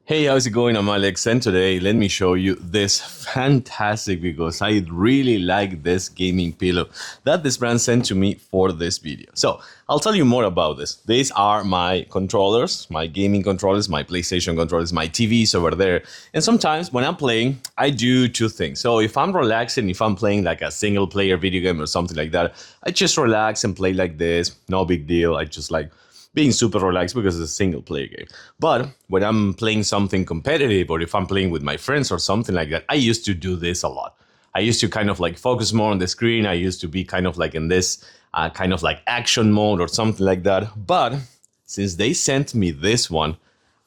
Hey, how's it going? I'm Alex, and today let me show you this fantastic because I really like this gaming pillow that this brand sent to me for this video. So I'll tell you more about this. These are my controllers, my gaming controllers, my PlayStation controllers, my TVs over there. And sometimes when I'm playing, I do two things. So if I'm relaxing, if I'm playing like a single player video game or something like that, I just relax and play like this. No big deal. I just like being super relaxed because it's a single player game. But when I'm playing something competitive or if I'm playing with my friends or something like that, I used to do this a lot. I used to kind of like focus more on the screen. I used to be kind of like in this kind of like action mode or something like that. But since they sent me this one,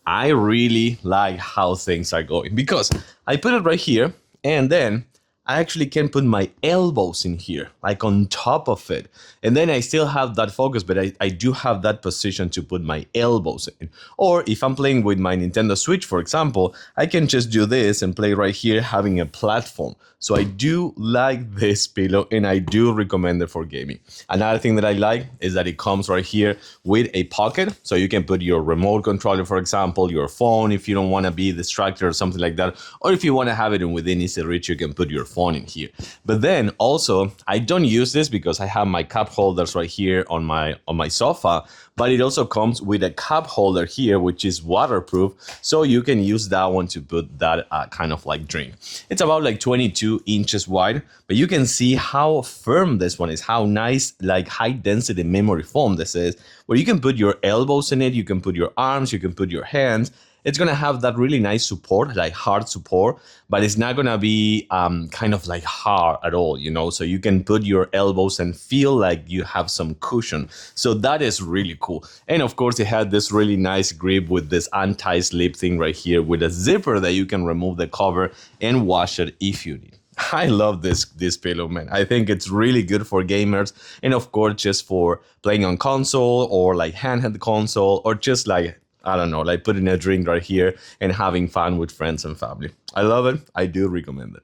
I really like how things are going because I put it right here and then I actually can put my elbows in here, like on top of it. And then I still have that focus, but I do have that position to put my elbows in. Or if I'm playing with my Nintendo Switch, for example, I can just do this and play right here having a platform. So I do like this pillow and I do recommend it for gaming. Another thing that I like is that it comes right here with a pocket. So you can put your remote controller, for example, your phone if you don't want to be distracted or something like that. Or if you want to have it within easy reach, you can put your phone in here. But then also, I don't use this because I have my cup holders right here on my sofa, but it also comes with a cup holder here, which is waterproof. So you can use that one to put that kind of like drink. It's about like 22 inches wide, but you can see how firm this one is, how nice, like high density memory foam this is, where you can put your elbows in it, you can put your arms, you can put your hands. It's gonna have that really nice support, like hard support, but it's not gonna be kind of like hard at all, you know? So you can put your elbows and feel like you have some cushion. So that is really cool. And of course, it had this really nice grip with this anti-slip thing right here with a zipper that you can remove the cover and wash it if you need. I love this pillow, man. I think it's really good for gamers and of course just for playing on console or like handheld console or just like I don't know, like putting a drink right here and having fun with friends and family. I love it. I do recommend it.